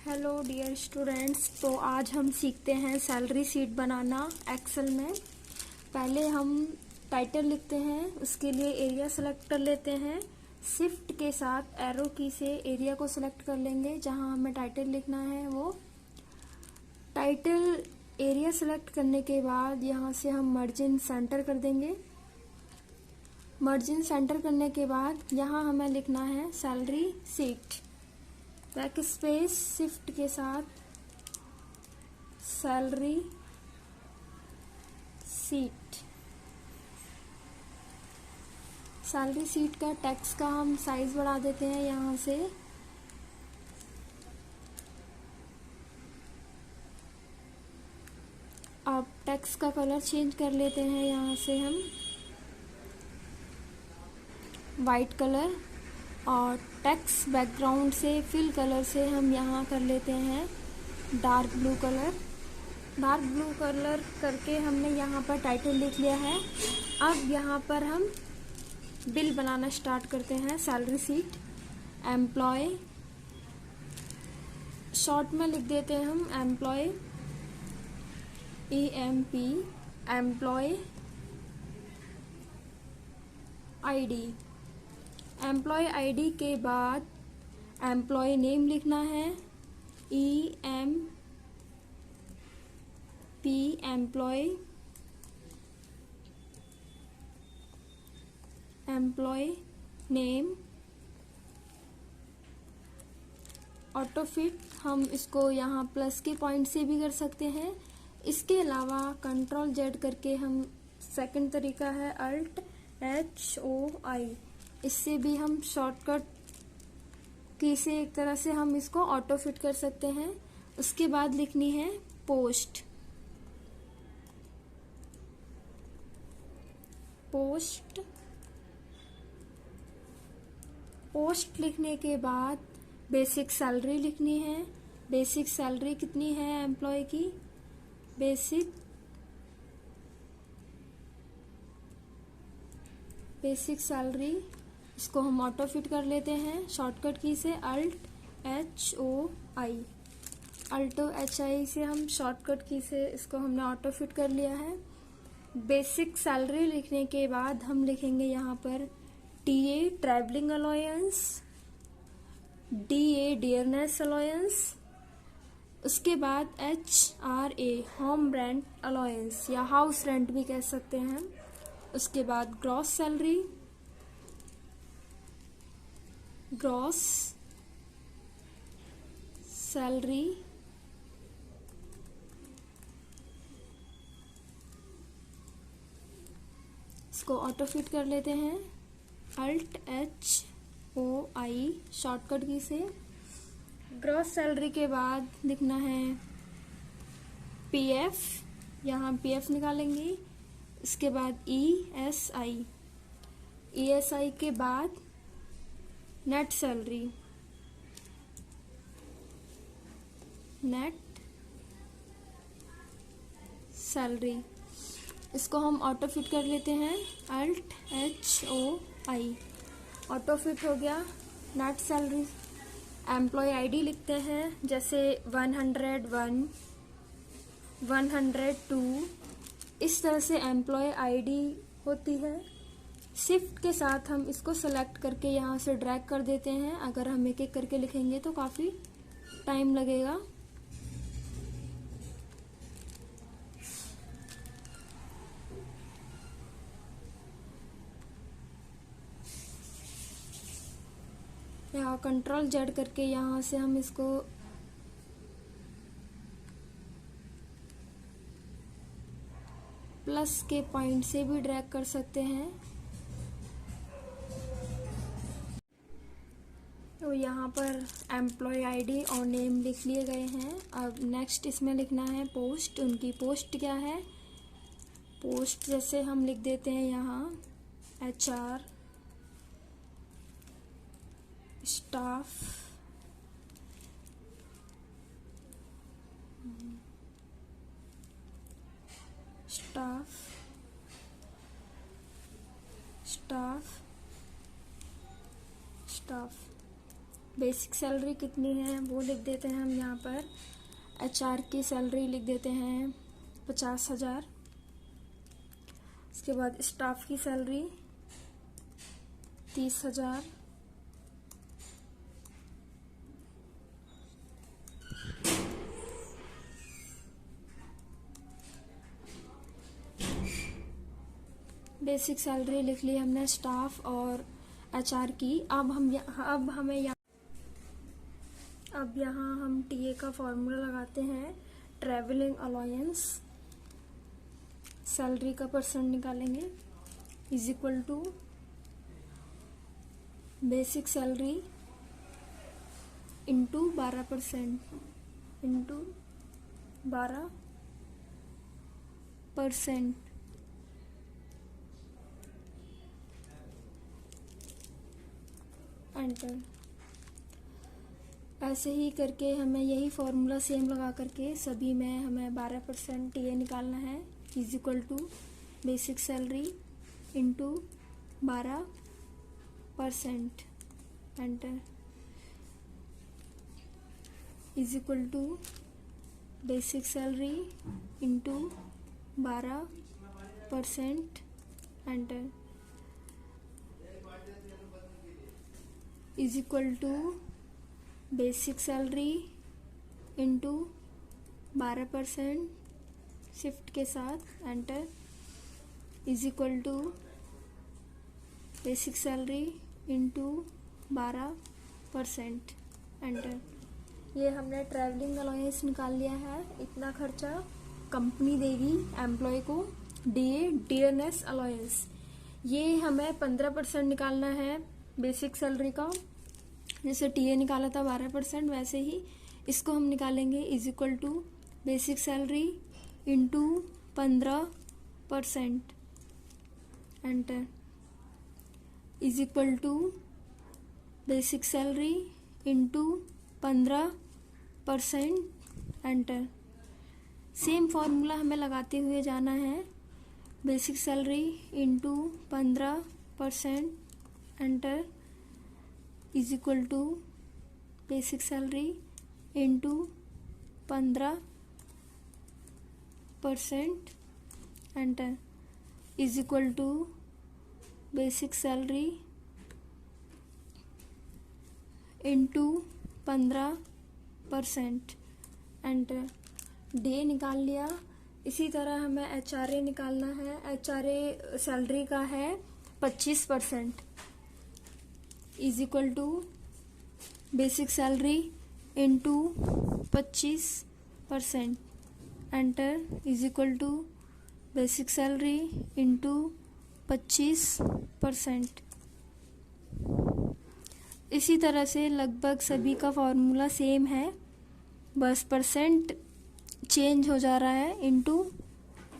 Hello dear students. तो आज हम सीखते हैं सैलरी शीट बनाना एक्सेल में। पहले हम टाइटल लिखते हैं, उसके लिए एरिया सेलेक्ट कर लेते हैं। शिफ्ट के साथ एरो की से एरिया को सेलेक्ट कर लेंगे जहां हमें टाइटल लिखना है वो टाइटल। एरिया सेलेक्ट करने के बाद यहां से हम मार्जिन सेंटर कर देंगे। मार्जिन सेंटर करने के बाद यहां हमें लिखना है salary sheet. Back space shift के साथ सैलरी शीट। सैलरी शीट का टेक्स्ट का हम साइज बढ़ा देते हैं यहाँ से। अब टेक्स्ट का कलर चेंज कर लेते हैं यहाँ से हम वाइट कलर, और टेक्स्ट बैकग्राउंड से फिल कलर से हम यहाँ कर लेते हैं dark blue colour. Dark blue colour करके हमने यहाँ पर टाइटल लिख लिया है। अब यहाँ पर हम बिल बनाना स्टार्ट करते हैं। सैलरी शीट एम्प्लॉय, शॉर्ट में लिख देते हैं हम employee, EMP, employee ID। Employee ID के बाद एम्प्लॉय नेम लिखना है EMP, employee name. Auto fit हम इसको यहाँ प्लस के पॉइंट से भी कर सकते हैं। इसके अलावा Ctrl+Z करके हम सेकंड तरीका है Alt+HOI, इससे भी हम शॉर्टकट की से एक तरह से हम इसको ऑटो फिट कर सकते हैं। उसके बाद लिखनी है पोस्ट। पोस्ट लिखने के बाद बेसिक सैलरी लिखनी है। बेसिक सैलरी कितनी है एम्प्लॉय की? बेसिक सैलरी, इसको हम ऑटो फिट कर लेते हैं शॉर्टकट की से Alt+HI से हम शॉर्टकट की से इसको हमने ऑटो फिट कर लिया है। बेसिक सैलरी लिखने के बाद हम लिखेंगे यहाँ पर TA travelling allowance, DA dearness allowance, उसके बाद HRA होम रेंट अलाउंस या हाउस रेंट भी कह सकते हैं। उसके बाद ग्रॉस सैलरी इसको ऑटो फिट कर लेते हैं Alt+HOI शॉर्टकट की से। ग्रॉस सैलरी के बाद लिखना है PF, यहाँ PF निकालेंगे। इसके बाद ESI के बाद नेट सैलरी, इसको हम ऑटो फिट कर लेते हैं Alt+HOI। ऑटो फिट हो गया। नेट सैलरी एम्प्लॉय ID लिखते हैं जैसे 101, 102, इस तरह से एम्प्लॉय ID होती है। शिफ्ट के साथ हम इसको सेलेक्ट करके यहाँ से ड्रैग कर देते हैं। अगर हम एक एक करके लिखेंगे तो काफ़ी टाइम लगेगा। यहाँ Ctrl+Z करके यहाँ से हम इसको प्लस के पॉइंट से भी ड्रैग कर सकते हैं। तो यहाँ पर एम्प्लॉय ID और नेम लिख लिए गए हैं। अब नेक्स्ट इसमें लिखना है पोस्ट। उनकी पोस्ट क्या है? पोस्ट जैसे हम लिख देते हैं यहाँ HR, स्टाफ, बेसिक सैलरी कितनी है वो लिख देते हैं हम यहाँ पर। HR की सैलरी लिख देते हैं 50,000। उसके बाद स्टाफ की सैलरी 30,000। बेसिक सैलरी लिख ली हमने स्टाफ और HR की। अब यहाँ हम TA का फॉर्मूला लगाते हैं। ट्रैवलिंग अलाउंस सैलरी का परसेंट निकालेंगे is equal to basic salary into 12% into 12%। Enter. ऐसे ही करके हमें यही फॉर्मूला सेम लगा करके सभी में हमें 12% TA निकालना है is equal to basic salary into 12%। Enter. Is equal to basic salary into 12%। Enter. Is equal to basic salary into 12% shift के साथ। Enter. Is equal to basic salary into 12%। Enter. ये हमने ट्रैवलिंग अलाउंस निकाल लिया है। इतना खर्चा company देगी एम्प्लॉय को। डियरनेस अलाउंस ये हमें 15% निकालना है बेसिक सैलरी का। जैसे TA निकाला था 12%, वैसे ही इसको हम निकालेंगे is equal to basic salary into 15%। Enter. Is equal to basic salary into 15%। Enter. Same formula हमें लगाते हुए जाना है। Basic salary into 15%। Enter. Is equal to basic salary into 15%। Enter. Is equal to basic salary into 15%। Enter. डे निकाल लिया। इसी तरह हमें HRA निकालना है। HRA सैलरी का है 25%। Is equal to basic salary into 25%। Enter. Is equal to basic salary into 25%। इसी तरह से लगभग सभी का फॉर्मूला सेम है, बस परसेंट चेंज हो जा रहा है into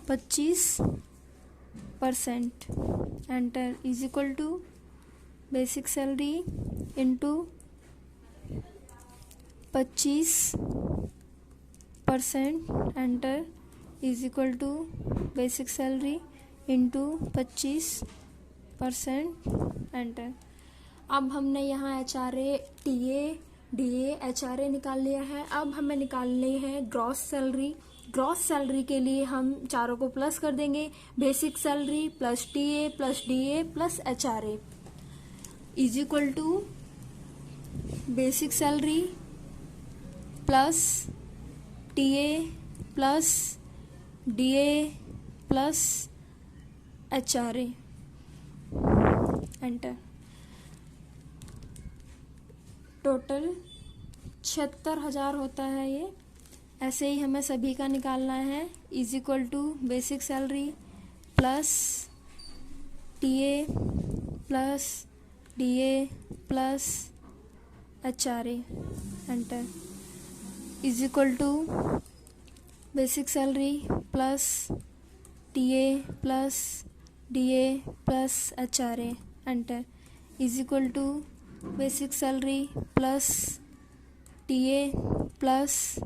25%। Enter. Is equal to basic salary into 25%। Enter. Is equal to basic salary into 25%। Enter. अब हमने यहाँ HRA, TA, DA, HRA निकाल लिया है। अब हमें निकालनी है ग्रॉस सैलरी। ग्रॉस सैलरी के लिए हम चारों को प्लस कर देंगे। Basic salary plus TA plus DA plus HRA is equal to basic salary plus TA plus DA plus HRA। Enter. Total 76,000 होता है ये। ऐसे ही हमें सभी का निकालना है is equal to basic salary plus TA plus DA plus HRA। Enter. Is equal to basic salary plus TA plus DA plus HRA। Enter. Is equal to basic salary plus TA plus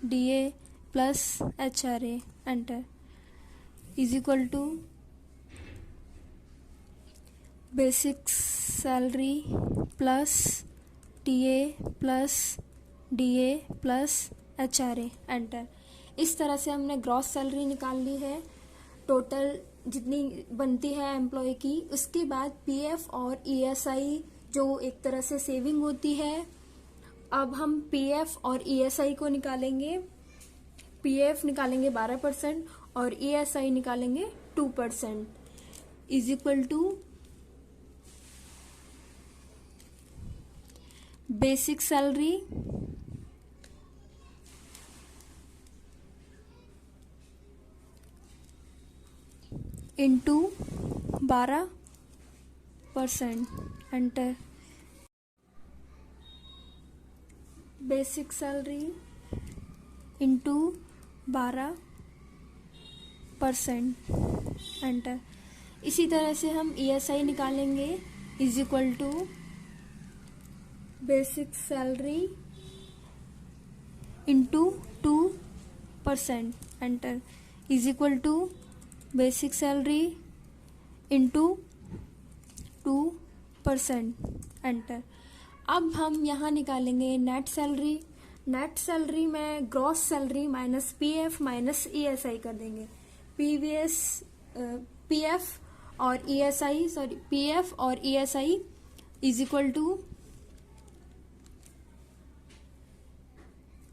DA plus HRA। Enter. Is equal to basic salary plus TA plus DA plus HRA, enter. इस तरह से हमने gross salary निकाल ली है, total जितनी बनती है employ की। उसके बाद PF और ESI जो एक तरह से सेविंग होती है। अब हम PF और ESI को निकालेंगे। PF निकालेंगे 12% और ESI निकालेंगे 2%, is equal to basic salary into 12%, enter. Basic salary into 12%, enter. इसी तरह से हम ESI निकालेंगे, is equal to basic salary into 2%, enter, is equal to basic salary into 2%, enter. अब हम यहाँ निकालेंगे नेट सैलरी। नेट सैलरी में gross salary minus PF minus ESI कर देंगे। PF और ESI is equal to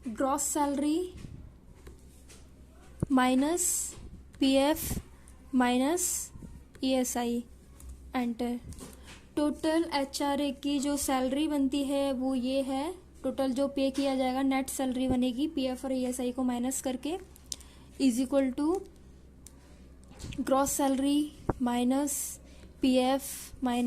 gross salary minus PF minus ESI, enter. Total HRA की जो सैलरी बनती है वो ये है। टोटल जो पे किया जाएगा नेट सैलरी बनेगी PF और ESI को माइनस करके, is equal to gross salary minus PF minus